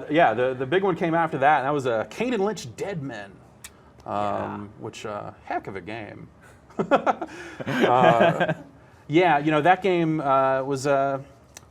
Yeah, the big one came after that, and that was Kane and Lynch Dead Men, which heck of a game. Yeah, you know, that game was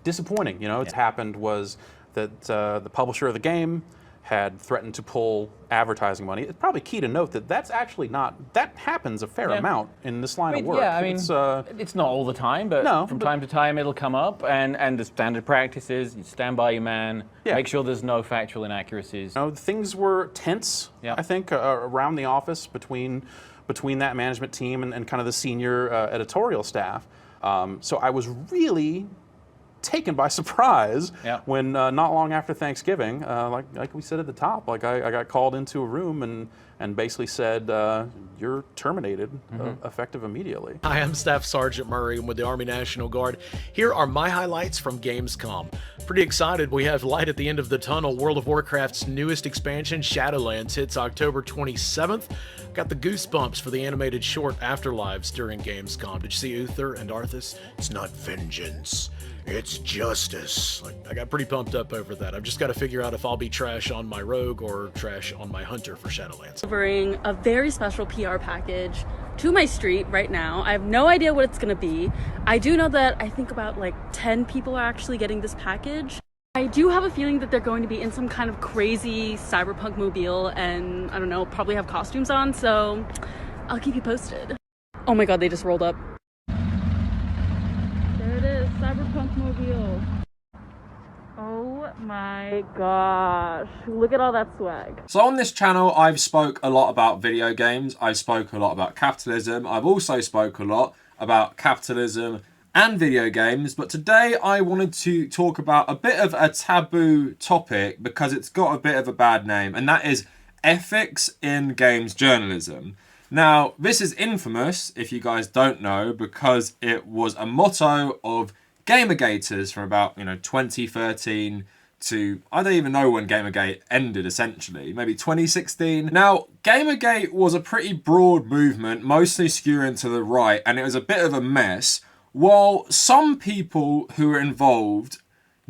disappointing. You know, what's happened was that the publisher of the game had threatened to pull advertising money. It's probably key to note that that's actually not, that happens a fair amount in this line of work. Yeah, I mean, it's not all the time, but from time to time it'll come up, and the standard practice is you stand by your man, make sure there's no factual inaccuracies. You know, things were tense, I think, around the office between that management team and kind of the senior editorial staff. So I was really taken by surprise when not long after Thanksgiving, like we said at the top, like I got called into a room and basically said, you're terminated, effective immediately. Hi, I'm Staff Sergeant Murray. I'm with the Army National Guard. Here are my highlights from Gamescom. Pretty excited. We have light at the end of the tunnel. World of Warcraft's newest expansion, Shadowlands, hits October 27th. Got the goosebumps for the animated short Afterlives during Gamescom. Did you see Uther and Arthas? It's not vengeance, it's justice. Like, I got pretty pumped up over that. I've just got to figure out if I'll be trash on my rogue or trash on my hunter for Shadowlands. Delivering a very special PR package to my street right now. I have no idea what it's gonna be. I do know that I think about like 10 people are actually getting this package. I do have a feeling that they're going to be in some kind of crazy cyberpunk mobile and I don't know, probably have costumes on, so I'll keep you posted. Oh my god, they just rolled up. There it is, cyberpunk mobile. Oh my gosh, look at all that swag. So on this channel, I've spoke a lot about video games. I've spoke a lot about capitalism. I've also spoke a lot about capitalism and video games, but today I wanted to talk about a bit of a taboo topic because it's got a bit of a bad name, and that is ethics in games journalism. Now, this is infamous, if you guys don't know, because it was a motto of GamerGaters from about, 2013 to, I don't even know when GamerGate ended, essentially, maybe 2016. Now, GamerGate was a pretty broad movement, mostly skewing to the right, and it was a bit of a mess. While some people who were involved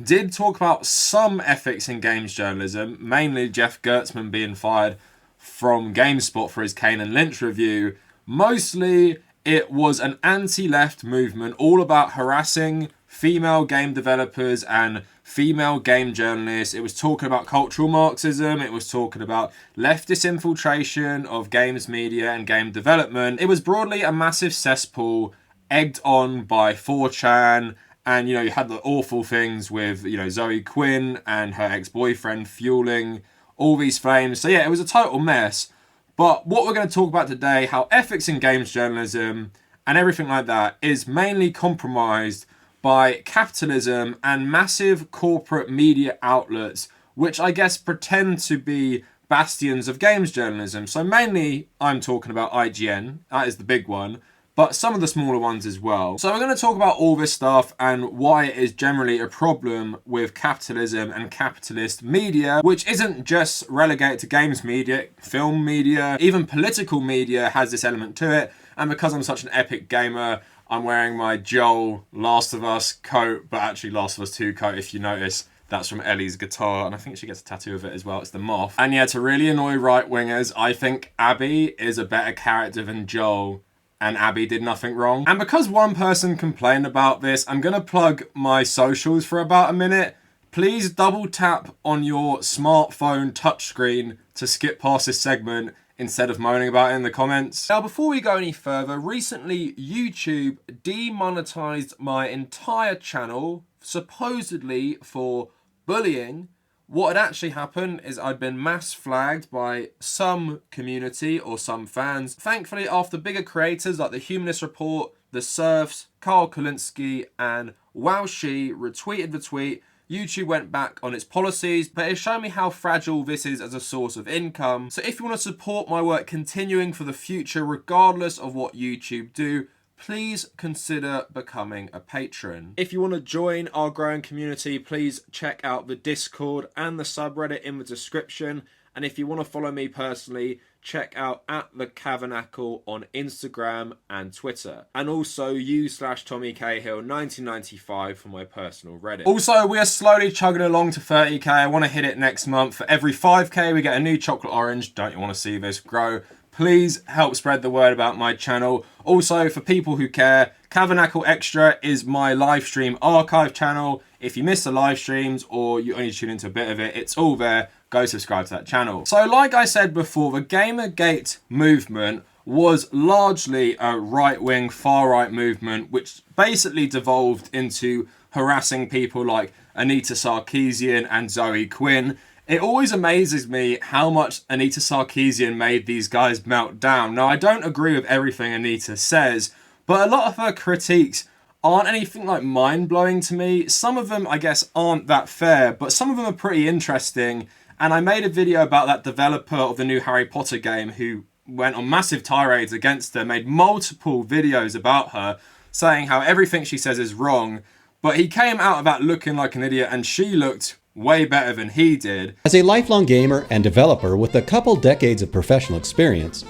did talk about some ethics in games journalism, mainly Jeff Gerstmann being fired from GameSpot for his Kane and Lynch review, mostly it was an anti-left movement all about harassing female game developers and female game journalists. It was talking about cultural Marxism. It was talking about leftist infiltration of games media and game development. It was broadly a massive cesspool egged on by 4chan, and you had the awful things with Zoe Quinn and her ex-boyfriend fueling all these flames. So yeah, it was a total mess. But what we're going to talk about today, how ethics in games journalism and everything like that is mainly compromised by capitalism and massive corporate media outlets, which I guess pretend to be bastions of games journalism. So mainly I'm talking about IGN, that is the big one, but some of the smaller ones as well. So we're going to talk about all this stuff and why it is generally a problem with capitalism and capitalist media, which isn't just relegated to games media, film media, even political media has this element to it. And because I'm such an epic gamer, I'm wearing my Joel Last of Us coat, but actually Last of Us 2 coat, if you notice. That's from Ellie's guitar, and I think she gets a tattoo of it as well. It's the moth. And yeah, to really annoy right-wingers, I think Abby is a better character than Joel, and Abby did nothing wrong. And because one person complained about this, I'm going to plug my socials for about a minute. Please double tap on your smartphone touchscreen to skip past this segment instead of moaning about it in the comments. Now, before we go any further, recently YouTube demonetized my entire channel, supposedly for bullying. What had actually happened is I'd been mass flagged by some community or some fans. Thankfully, after bigger creators like the Humanist Report, the Serfs, Carl Kalinsky, and Wowshi retweeted the tweet, YouTube went back on its policies, but it showed me how fragile this is as a source of income. So if you want to support my work continuing for the future, regardless of what YouTube do, please consider becoming a patron. If you want to join our growing community, please check out the Discord and the subreddit in the description. And if you want to follow me personally, check out @theCavernacle on Instagram and Twitter. And also u/TommyCahill1995 for my personal Reddit. Also, we are slowly chugging along to 30k. I want to hit it next month. For every 5k, we get a new chocolate orange. Don't you want to see this grow? Please help spread the word about my channel. Also, for people who care, Cavernacle Extra is my live stream archive channel. If you miss the live streams or you only tune into a bit of it, it's all there. Go subscribe to that channel. So like I said before, the GamerGate movement was largely a right-wing, far-right movement, which basically devolved into harassing people like Anita Sarkeesian and Zoe Quinn. It always amazes me how much Anita Sarkeesian made these guys melt down. Now, I don't agree with everything Anita says, but a lot of her critiques aren't anything like mind-blowing to me. Some of them, I guess, aren't that fair, but some of them are pretty interesting. And I made a video about that developer of the new Harry Potter game who went on massive tirades against her, made multiple videos about her, saying how everything she says is wrong. But he came out of that looking like an idiot, and she looked way better than he did. As a lifelong gamer and developer with a couple decades of professional experience,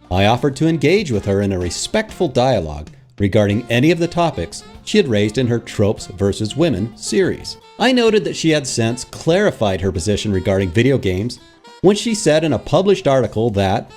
I offered to engage with her in a respectful dialogue regarding any of the topics she had raised in her Tropes vs. Women series. I noted that she had since clarified her position regarding video games when she said in a published article that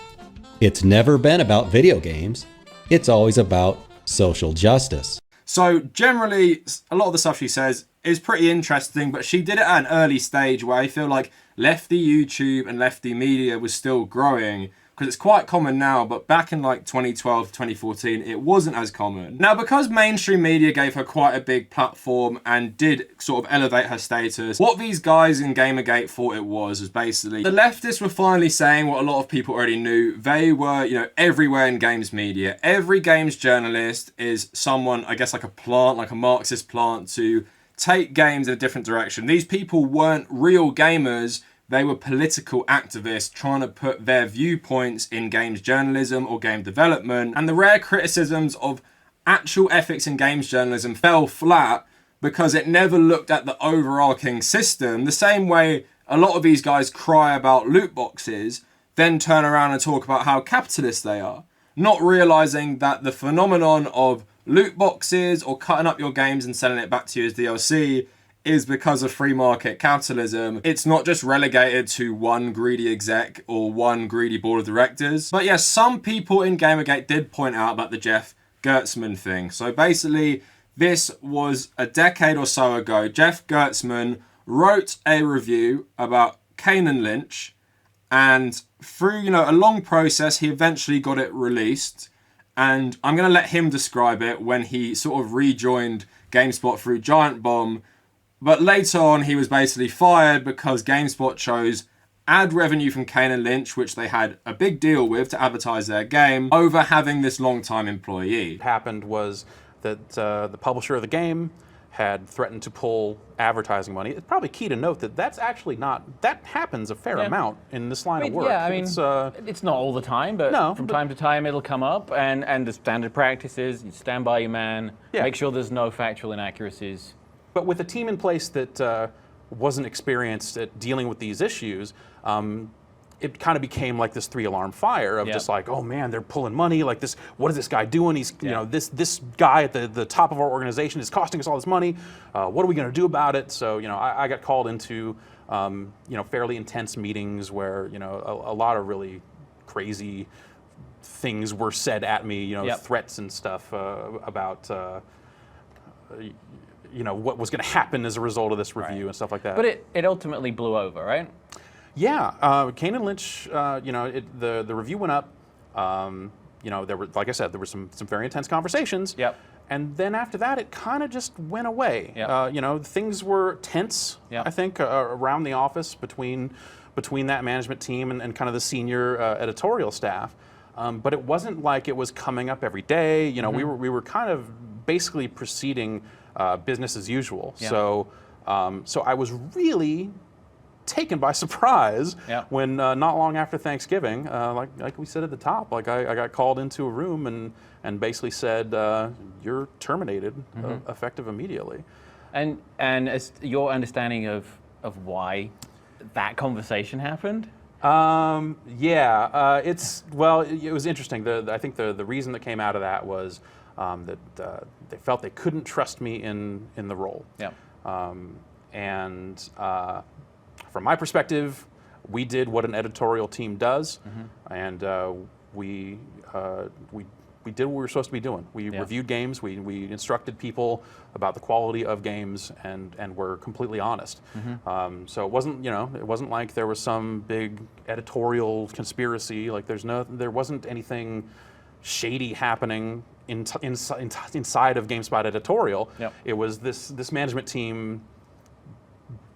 it's never been about video games, it's always about social justice. So generally, a lot of the stuff she says is pretty interesting, but she did it at an early stage where I feel like lefty YouTube and lefty media was still growing, because it's quite common now, but back in like 2012, 2014, it wasn't as common. Now, because mainstream media gave her quite a big platform and did sort of elevate her status, what these guys in GamerGate thought it was basically the leftists were finally saying what a lot of people already knew. They were, you know, everywhere in games media. Every games journalist is someone, I guess, like a plant, like a Marxist plant, to take games in a different direction. These people weren't real gamers. They were political activists trying to put their viewpoints in games journalism or game development. And the rare criticisms of actual ethics in games journalism fell flat because it never looked at the overarching system. The same way a lot of these guys cry about loot boxes, then turn around and talk about how capitalist they are, not realizing that the phenomenon of loot boxes or cutting up your games and selling it back to you as DLC is because of free market capitalism. It's not just relegated to one greedy exec or one greedy board of directors. But yes, some people in GamerGate did point out about the Jeff Gerstmann thing. So basically, this was a decade or so ago. Jeff Gerstmann wrote a review about Kane and Lynch, and through, you know, a long process, he eventually got it released. And I'm going to let him describe it when he sort of rejoined GameSpot through Giant Bomb. But later on, he was basically fired because GameSpot chose ad revenue from Kane and Lynch, which they had a big deal with to advertise their game, over having this long-time employee. What happened was that the publisher of the game had threatened to pull advertising money. It's probably key to note that that's actually not, that happens a fair amount in this line of work. Yeah, I mean, it's not all the time, but from time to time it'll come up, and the standard practice is you stand by your man, make sure there's no factual inaccuracies. But with a team in place that wasn't experienced at dealing with these issues, it kind of became like this three-alarm fire of just like, oh man, they're pulling money. Like this, what is this guy doing? He's, you know, this guy at the top of our organization is costing us all this money. What are we going to do about it? So, you know, I got called into, you know, fairly intense meetings where, you know, a lot of really crazy things were said at me. You know, threats and stuff about. You know, what was going to happen as a result of this review and stuff like that. But it ultimately blew over, right? Yeah, Kane and Lynch, you know, the review went up. You know, there were, like I said, there were some very intense conversations. And then after that, it kind of just went away. You know, things were tense, I think, around the office between that management team and kind of the senior editorial staff. But it wasn't like it was coming up every day. You know, we were kind of basically proceeding business as usual. So I was really taken by surprise when not long after Thanksgiving, like we said at the top, like I got called into a room and basically said, "You're terminated, effective immediately." And as your understanding of why that conversation happened? It was interesting. I think the reason that came out of that was that they felt they couldn't trust me in the role. Yeah. From my perspective, we did what an editorial team does, and we did what we were supposed to be doing. We reviewed games, we instructed people about the quality of games, and were completely honest. So it wasn't like there was some big editorial conspiracy. Like there wasn't anything shady happening inside of GameSpot editorial. It was this management team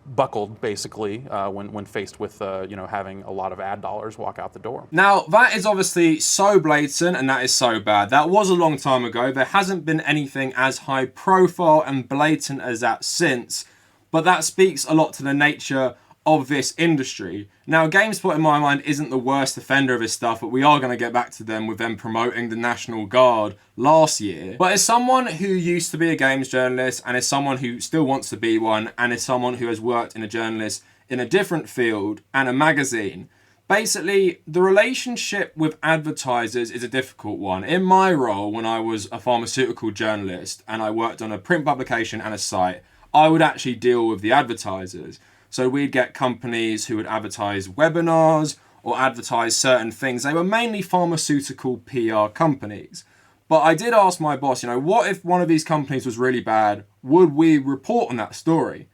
buckled basically when faced with having a lot of ad dollars walk out the door. Now that is obviously so blatant and that is so bad. That was a long time ago. There hasn't been anything as high profile and blatant as that since, but that speaks a lot to the nature of this industry. Now GameSpot in my mind isn't the worst offender of this stuff, but we are going to get back to them with them promoting the National Guard last year. But as someone who used to be a games journalist, and as someone who still wants to be one, and as someone who has worked in a journalist in a different field and a magazine, basically the relationship with advertisers is a difficult one. In my role, when I was a pharmaceutical journalist and I worked on a print publication and a site, I would actually deal with the advertisers. So we'd get companies who would advertise webinars or advertise certain things. They were mainly pharmaceutical PR companies. But I did ask my boss, what if one of these companies was really bad? Would we report on that story?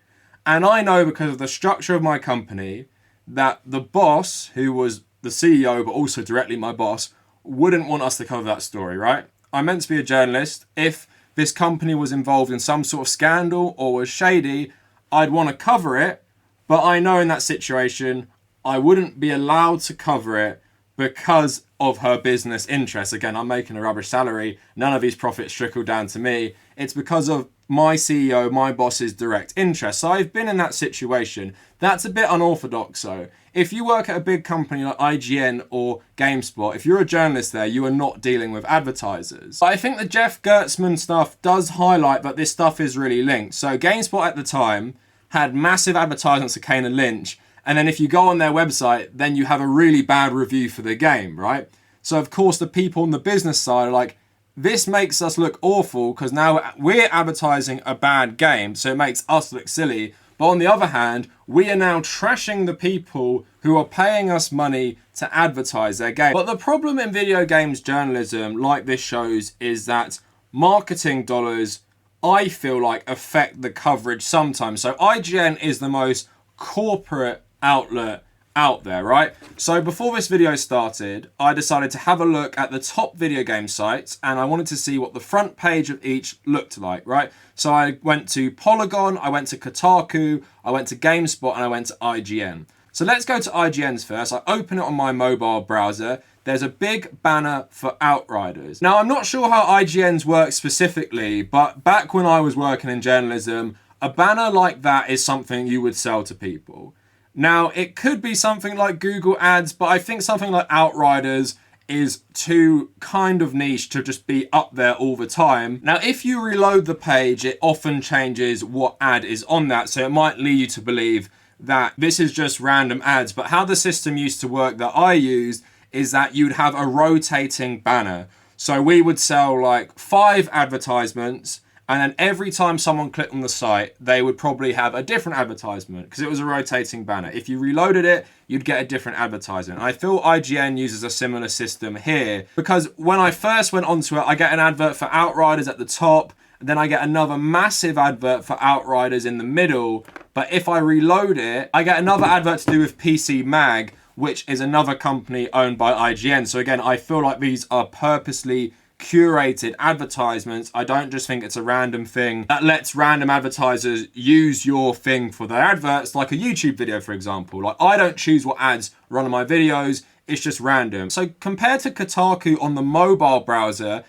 And I know because of the structure of my company that the boss, who was the CEO but also directly my boss, wouldn't want us to cover that story, right? I'm meant to be a journalist. If this company was involved in some sort of scandal or was shady, I'd want to cover it. But I know in that situation, I wouldn't be allowed to cover it because of her business interests. Again, I'm making a rubbish salary. None of these profits trickle down to me. It's because of my CEO, my boss's direct interest. So I've been in that situation. That's a bit unorthodox though. If you work at a big company like IGN or GameSpot, if you're a journalist there, you are not dealing with advertisers. But I think the Jeff Gerstmann stuff does highlight that this stuff is really linked. So GameSpot at the time had massive advertisements of Kane and Lynch, and then if you go on their website, then you have a really bad review for the game, right? So of course the people on the business side are like, this makes us look awful because now we're advertising a bad game, so it makes us look silly. But on the other hand, we are now trashing the people who are paying us money to advertise their game. But the problem in video games journalism, like this shows, is that marketing dollars, I feel like, affect the coverage sometimes. So IGN is the most corporate outlet out there, right? So before this video started, I decided to have a look at the top video game sites and I wanted to see what the front page of each looked like, right? So I went to Polygon, I went to Kotaku, I went to GameSpot, and I went to IGN. So let's go to IGN's first. I open it on my mobile browser. There's a big banner for Outriders. Now, I'm not sure how IGN's work specifically, but back when I was working in journalism, a banner like that is something you would sell to people. Now, it could be something like Google Ads, but I think something like Outriders is too kind of niche to just be up there all the time. Now, if you reload the page, it often changes what ad is on that, so it might lead you to believe that this is just random ads. But how the system used to work that I used is that you'd have a rotating banner. So we would sell like 5 advertisements, and then every time someone clicked on the site, they would probably have a different advertisement because it was a rotating banner. If you reloaded it, you'd get a different advertisement. And I feel IGN uses a similar system here because when I first went onto it, I get an advert for Outriders at the top, and then I get another massive advert for Outriders in the middle. But if I reload it, I get another advert to do with PC Mag, which is another company owned by IGN. So again, I feel like these are purposely curated advertisements. I don't just think it's a random thing that lets random advertisers use your thing for their adverts, like a YouTube video, for example. Like, I don't choose what ads run on my videos. It's just random. So compared to Kotaku on the mobile browser,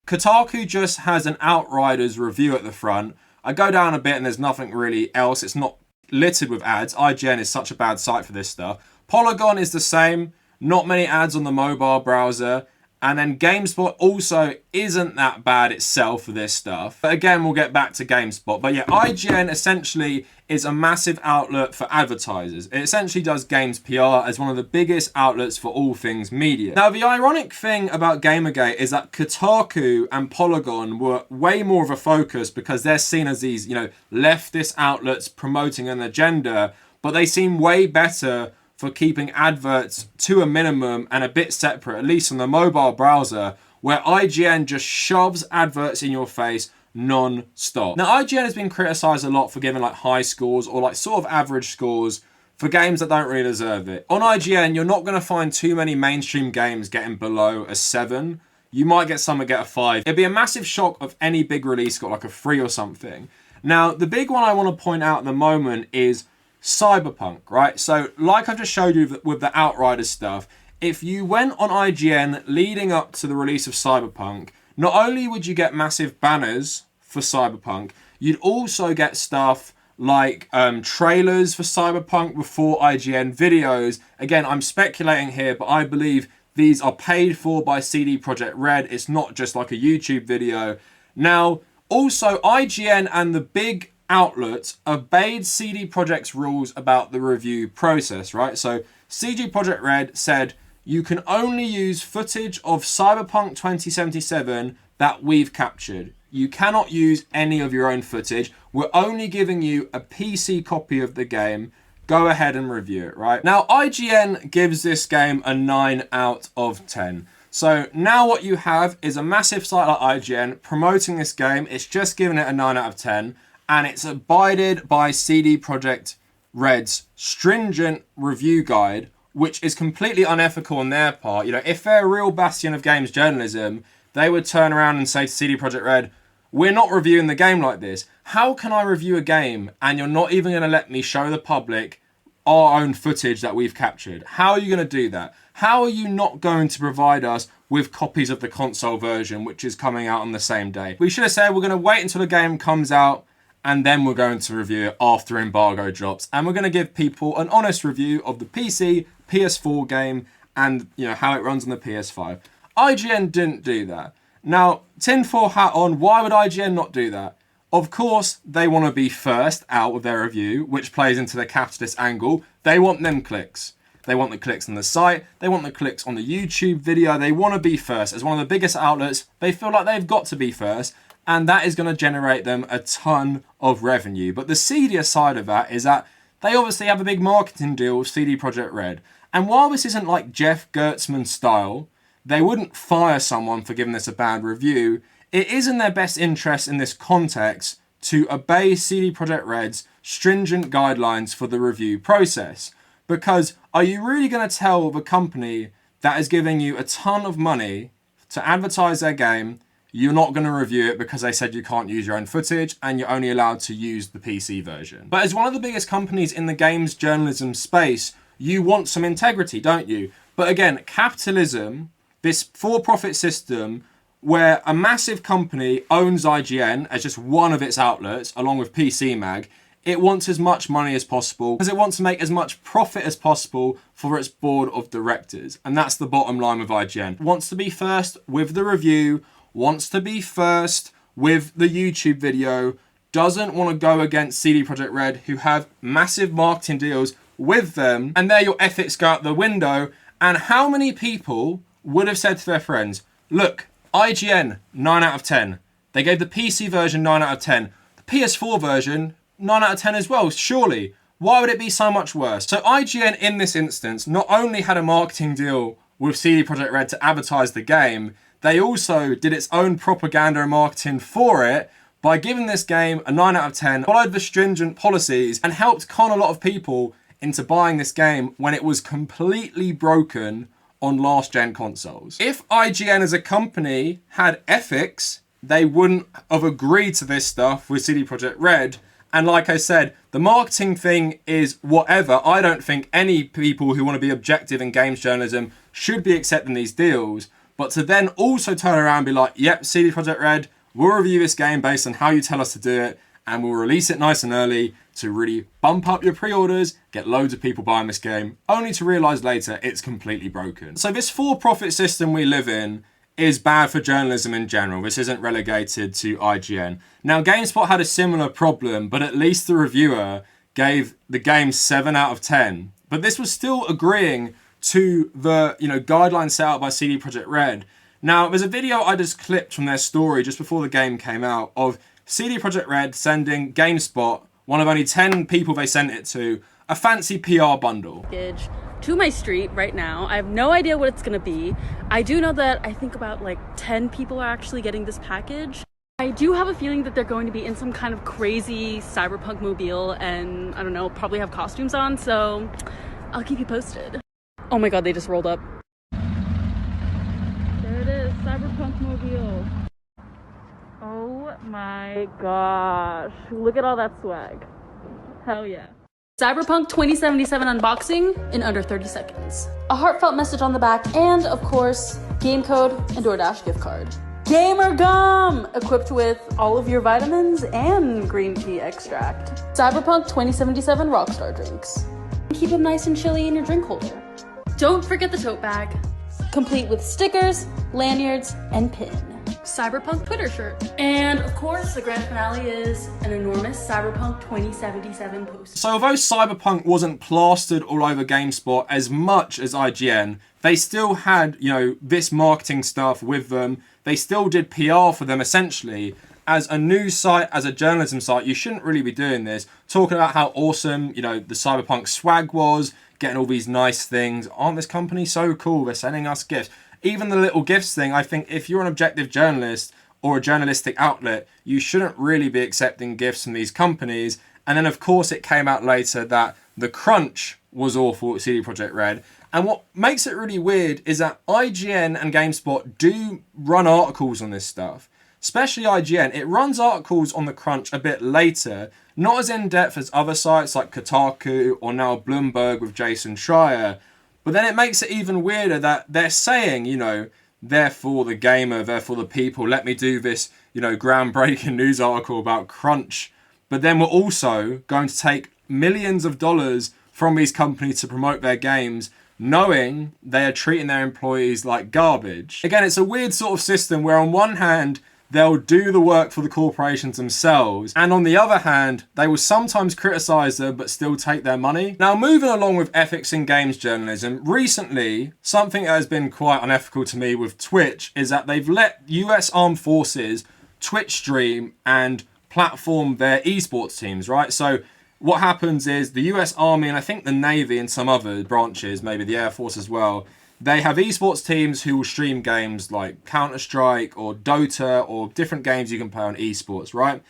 Kotaku just has an Outriders review at the front. I go down a bit and there's nothing really else. It's not littered with ads. IGN is such a bad site for this stuff. Polygon is the same. Not many ads on the mobile browser. And then GameSpot also isn't that bad itself for this stuff. But again, we'll get back to GameSpot. But yeah, IGN essentially is a massive outlet for advertisers. It essentially does games PR as one of the biggest outlets for all things media. Now, the ironic thing about GamerGate is that Kotaku and Polygon were way more of a focus because they're seen as these, you know, leftist outlets promoting an agenda, but they seem way better for keeping adverts to a minimum and a bit separate, at least on the mobile browser, where IGN just shoves adverts in your face non-stop. Now, IGN has been criticized a lot for giving like high scores or like sort of average scores for games that don't really deserve it. On IGN, you're not going to find too many mainstream games getting below a 7. You might get some that get a 5. It'd be a massive shock if any big release got like a 3 or something. Now, the big one I want to point out at the moment is Cyberpunk, right? So like I've just showed you with the Outriders stuff, if you went on IGN leading up to the release of Cyberpunk, not only would you get massive banners for Cyberpunk, you'd also get stuff like trailers for Cyberpunk before IGN videos. Again, I'm speculating here, but I believe these are paid for by CD Projekt Red. It's not just like a YouTube video. Now, also IGN and the big outlets obeyed CD Projekt's rules about the review process, right? So CD Projekt Red said you can only use footage of Cyberpunk 2077 that we've captured. You cannot use any of your own footage. We're only giving you a PC copy of the game. Go ahead and review it, right? Now, IGN gives this game a 9 out of 10. So now what you have is a massive site like IGN promoting this game. It's just giving it a 9 out of 10. And it's abided by CD Projekt Red's stringent review guide, which is completely unethical on their part. You know, if they're a real bastion of games journalism, they would turn around and say to CD Projekt Red, we're not reviewing the game like this. How can I review a game and you're not even going to let me show the public our own footage that we've captured? How are you going to do that? How are you not going to provide us with copies of the console version, which is coming out on the same day? We should have said we're going to wait until the game comes out and then we're going to review it after embargo drops. And we're going to give people an honest review of the PC, PS4 game, and you know how it runs on the PS5. IGN didn't do that. Now, tinfoil hat on, why would IGN not do that? Of course, they want to be first out with their review, which plays into the capitalist angle. They want them clicks. They want the clicks on the site. They want the clicks on the YouTube video. They want to be first. As one of the biggest outlets, they feel like they've got to be first. And that is going to generate them a ton of revenue. But the seedier side of that is that they obviously have a big marketing deal with CD Projekt Red. And while this isn't like Jeff Gerstmann style, they wouldn't fire someone for giving this a bad review. It is in their best interest in this context to obey CD Projekt Red's stringent guidelines for the review process. Because are you really going to tell the company that is giving you a ton of money to advertise their game, you're not going to review it because they said you can't use your own footage and you're only allowed to use the PC version? But as one of the biggest companies in the games journalism space, you want some integrity, don't you? But again, capitalism, this for-profit system where a massive company owns IGN as just one of its outlets, along with PC Mag, it wants as much money as possible because it wants to make as much profit as possible for its board of directors. And that's the bottom line with IGN. Wants to be first with the review, wants to be first with the YouTube video, doesn't want to go against CD Projekt Red, who have massive marketing deals with them, and there your ethics go out the window. And how many people would have said to their friends, look, IGN, 9 out of 10. They gave the PC version 9 out of 10. The PS4 version, 9 out of 10 as well, surely. Why would it be so much worse? So IGN in this instance not only had a marketing deal with CD Projekt Red to advertise the game, they also did its own propaganda and marketing for it by giving this game a 9 out of 10, followed the stringent policies, and helped con a lot of people into buying this game when it was completely broken on last-gen consoles. If IGN as a company had ethics, they wouldn't have agreed to this stuff with CD Projekt Red. And like I said, the marketing thing is whatever. I don't think any people who want to be objective in games journalism should be accepting these deals. But to then also turn around and be like, yep, CD Projekt Red, we'll review this game based on how you tell us to do it, and we'll release it nice and early. to really bump up your pre-orders, get loads of people buying this game, only to realise later it's completely broken. So this for-profit system we live in is bad for journalism in general. This isn't relegated to IGN. Now, GameSpot had a similar problem, but at least the reviewer gave the game 7 out of 10. But this was still agreeing to the guidelines set out by CD Projekt Red. Now, there's a video I just clipped from their story just before the game came out of CD Projekt Red sending GameSpot, one of only 10 people they sent it to, a fancy PR bundle. To my street right now. I have no idea what it's gonna be. I do know that I think about like 10 people are actually getting this package. I do have a feeling that they're going to be in some kind of crazy cyberpunk mobile and I don't know, probably have costumes on, so I'll keep you posted. Oh my god, they just rolled up. There it is, cyberpunk mobile. Oh my gosh, look at all that swag. Hell yeah. Cyberpunk 2077 unboxing in under 30 seconds. A heartfelt message on the back and, of course, game code and DoorDash gift card. Gamer Gum! Equipped with all of your vitamins and green tea extract. Cyberpunk 2077 Rockstar drinks. Keep them nice and chilly in your drink holder. Don't forget the tote bag. Complete with stickers, lanyards, and pin. Cyberpunk Twitter shirt. And of course, the grand finale is an enormous Cyberpunk 2077 poster. So although Cyberpunk wasn't plastered all over GameSpot as much as IGN, they still had, this marketing stuff with them. They still did PR for them essentially. As a news site, as a journalism site, you shouldn't really be doing this. Talking about how awesome, the Cyberpunk swag was, getting all these nice things. Aren't this company so cool? They're sending us gifts. Even the little gifts thing, I think if you're an objective journalist or a journalistic outlet, you shouldn't really be accepting gifts from these companies. And then, of course, it came out later that the crunch was awful at CD Projekt Red. And what makes it really weird is that IGN and GameSpot do run articles on this stuff. Especially IGN. It runs articles on the crunch a bit later, not as in-depth as other sites like Kotaku or now Bloomberg with Jason Schreier. But then it makes it even weirder that they're saying, therefore the gamer, therefore the people, let me do this, groundbreaking news article about crunch. But then we're also going to take millions of dollars from these companies to promote their games, knowing they are treating their employees like garbage. Again, it's a weird sort of system where on one hand, they'll do the work for the corporations themselves, and on the other hand, they will sometimes criticize them but still take their money. Now, moving along with ethics in games journalism, recently, something that has been quite unethical to me with Twitch is that they've let US Armed Forces Twitch stream and platform their esports teams, right? So what happens is the US Army and I think the Navy and some other branches, maybe the Air Force as well, they have esports teams who will stream games like Counter-Strike or Dota or different games you can play on esports, right?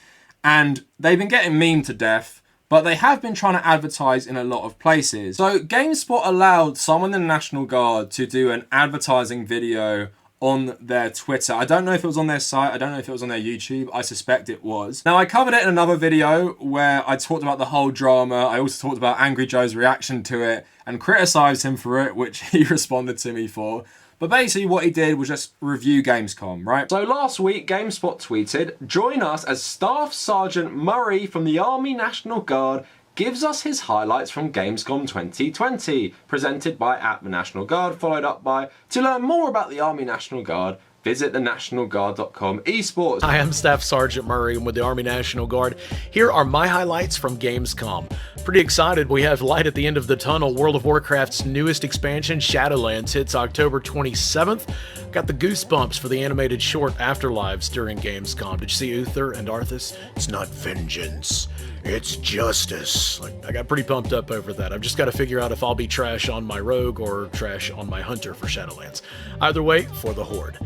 And they've been getting memed to death, but they have been trying to advertise in a lot of places. So GameSpot allowed someone in the National Guard to do an advertising video on their Twitter. I don't know if it was on their site. I don't know if it was on their YouTube. I suspect it was. Now, I covered it in another video where I talked about the whole drama. I also talked about Angry Joe's reaction to it and criticized him for it, which he responded to me for. But basically what he did was just review Gamescom, right? So last week, GameSpot tweeted, "Join us as Staff Sergeant Murray from the Army National Guard gives us his highlights from Gamescom 2020, presented by the National Guard, followed up by, to learn more about the Army National Guard, visit thenationalguard.com esports." I am Staff Sergeant Murray with the Army National Guard. Here are my highlights from Gamescom. Pretty excited, we have light at the end of the tunnel. World of Warcraft's newest expansion, Shadowlands, hits October 27th. Got the goosebumps for the animated short Afterlives during Gamescom. Did you see Uther and Arthas? It's not vengeance, it's justice. I got pretty pumped up over that. I've just got to figure out if I'll be trash on my rogue or trash on my hunter for Shadowlands. Either way, for the Horde.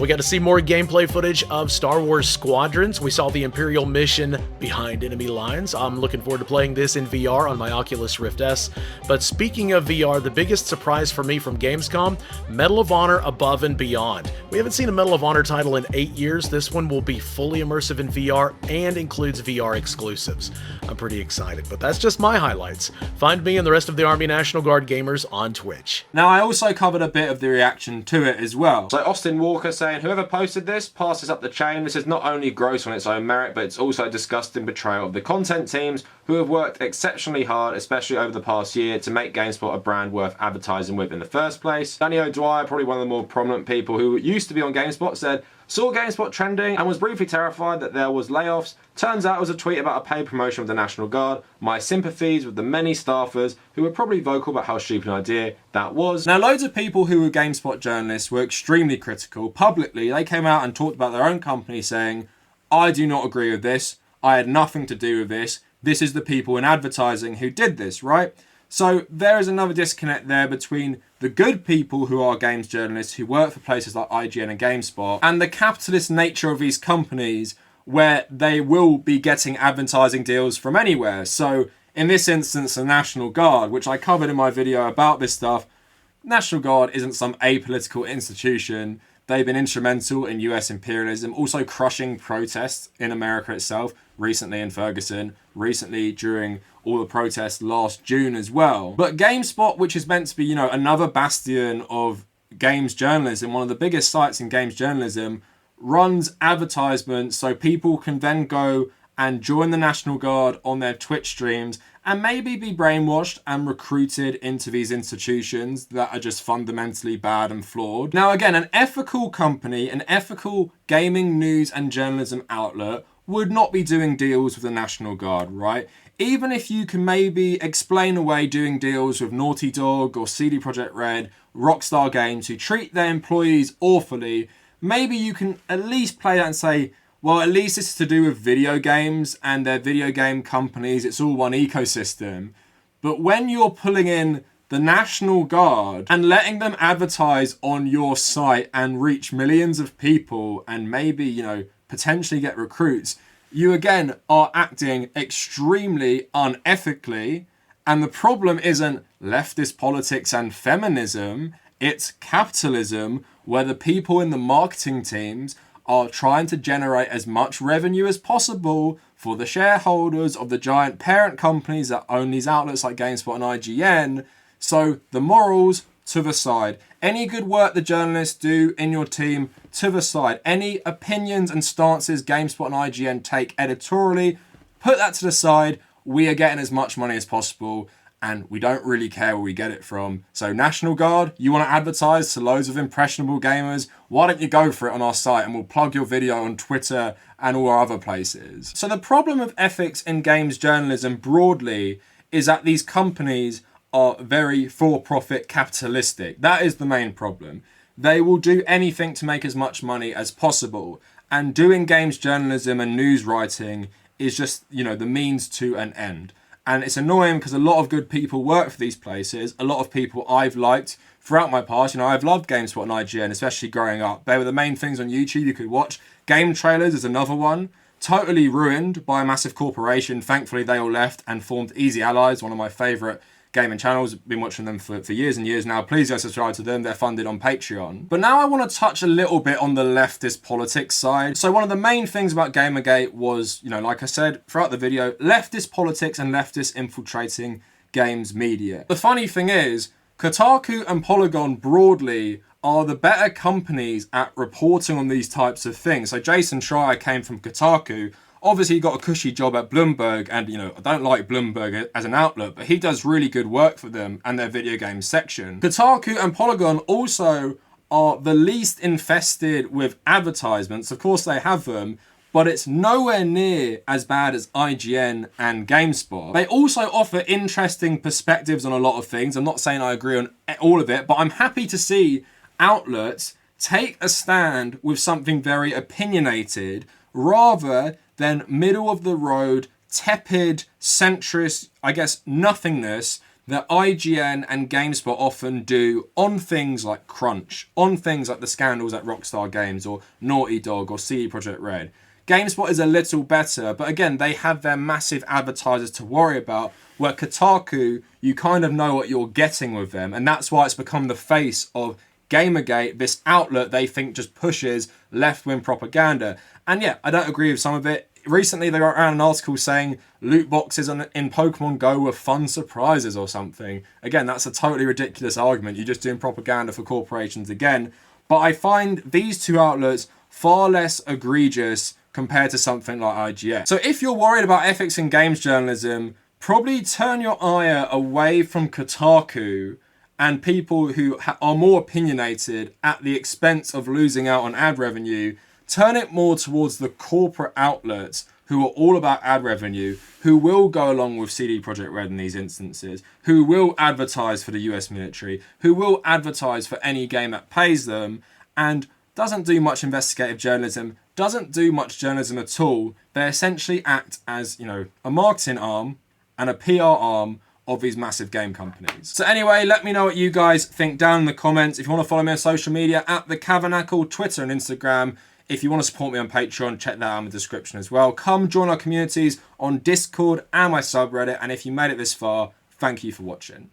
We got to see more gameplay footage of Star Wars Squadrons. We saw the Imperial mission behind enemy lines. I'm looking forward to playing this in VR on my Oculus Rift S. But speaking of VR, the biggest surprise for me from Gamescom, Medal of Honor Above and Beyond. We haven't seen a Medal of Honor title in 8 years. This one will be fully immersive in VR and includes VR exclusives. I'm pretty excited, but that's just my highlights. Find me and the rest of the Army National Guard gamers on Twitch. Now, I also covered a bit of the reaction to it as well. So Austin Walker Stalker saying, whoever posted this, pass this up the chain. This is not only gross on its own merit, but it's also a disgusting betrayal of the content teams who have worked exceptionally hard, especially over the past year, to make GameSpot a brand worth advertising with in the first place. Danny O'Dwyer, probably one of the more prominent people who used to be on GameSpot, said, saw GameSpot trending and was briefly terrified that there was layoffs. Turns out it was a tweet about a paid promotion of the National Guard. My sympathies with the many staffers who were probably vocal about how stupid an idea that was. Now, loads of people who were GameSpot journalists were extremely critical. Publicly, they came out and talked about their own company saying, I do not agree with this. I had nothing to do with this. This is the people in advertising who did this, right? So there is another disconnect there between the good people who are games journalists who work for places like IGN and GameSpot and the capitalist nature of these companies where they will be getting advertising deals from anywhere. So in this instance, the National Guard, which I covered in my video about this stuff, National Guard isn't some apolitical institution. They've been instrumental in US imperialism, also crushing protests in America itself, recently in Ferguson, recently during all the protests last June as well. But GameSpot, which is meant to be, you know, another bastion of games journalism, one of the biggest sites in games journalism, runs advertisements so people can then go and join the National Guard on their Twitch streams and maybe be brainwashed and recruited into these institutions that are just fundamentally bad and flawed. Now again, an ethical company, an ethical gaming news and journalism outlet would not be doing deals with the National Guard, right? Even if you can maybe explain away doing deals with Naughty Dog or CD Projekt Red, Rockstar Games, who treat their employees awfully, maybe you can at least play that and say, well, at least it's to do with video games and their video game companies. It's all one ecosystem. But when you're pulling in the National Guard and letting them advertise on your site and reach millions of people and maybe, you know, potentially get recruits, you again are acting extremely unethically. And the problem isn't leftist politics and feminism, it's capitalism, where the people in the marketing teams are trying to generate as much revenue as possible for the shareholders of the giant parent companies that own these outlets like GameSpot and IGN. So the morals to the side. Any good work the journalists do in your team to the side. Any opinions and stances GameSpot and IGN take editorially, put that to the side. We are getting as much money as possible and we don't really care where we get it from. So National Guard, you want to advertise to loads of impressionable gamers? Why don't you go for it on our site and we'll plug your video on Twitter and all our other places. So the problem of ethics in games journalism broadly is that these companies are very for-profit capitalistic. That is the main problem. They will do anything to make as much money as possible. And doing games journalism and news writing is just, you know, the means to an end. And it's annoying because a lot of good people work for these places. A lot of people I've liked throughout my past. You know, I've loved GameSpot and IGN, especially growing up. They were the main things on YouTube you could watch. Game trailers is another one. Totally ruined by a massive corporation. Thankfully, they all left and formed Easy Allies, one of my favourite gaming channels. Been watching them for years and years now. Please go subscribe to them. They're funded on Patreon. But now I want to touch a little bit on the leftist politics side. So one of the main things about GamerGate was, you know, like I said throughout the video, leftist politics and leftists infiltrating games media. The funny thing is, Kotaku and Polygon broadly are the better companies at reporting on these types of things. So Jason Schreier came from Kotaku. Obviously, he got a cushy job at Bloomberg, and, you know, I don't like Bloomberg as an outlet, but he does really good work for them and their video game section. Kotaku and Polygon also are the least infested with advertisements. Of course, they have them, but it's nowhere near as bad as IGN and GameSpot. They also offer interesting perspectives on a lot of things. I'm not saying I agree on all of it, but I'm happy to see outlets take a stand with something very opinionated rather than middle of the road, tepid, centrist, I guess, nothingness that IGN and GameSpot often do on things like crunch, on things like the scandals at Rockstar Games or Naughty Dog or CD Projekt Red. GameSpot is a little better, but again, they have their massive advertisers to worry about, where Kotaku, you kind of know what you're getting with them, and that's why it's become the face of GamerGate, this outlet they think just pushes left-wing propaganda. And yeah, I don't agree with some of it. Recently, they wrote around an article saying loot boxes in Pokemon Go were fun surprises or something. Again, that's a totally ridiculous argument. You're just doing propaganda for corporations again. But I find these two outlets far less egregious compared to something like IGN. So if you're worried about ethics in games journalism, probably turn your ire away from Kotaku and people who are more opinionated at the expense of losing out on ad revenue. Turn it more towards the corporate outlets who are all about ad revenue, who will go along with CD Projekt Red in these instances, who will advertise for the US military, who will advertise for any game that pays them, and doesn't do much investigative journalism, doesn't do much journalism at all. They essentially act as, a marketing arm and a PR arm of these massive game companies. So anyway, let me know what you guys think down in the comments. If you want to follow me on social media, at the Karanicholas, Twitter and Instagram. If you want to support me on Patreon, check that out in the description as well. Come join our communities on Discord and my subreddit. And if you made it this far, thank you for watching.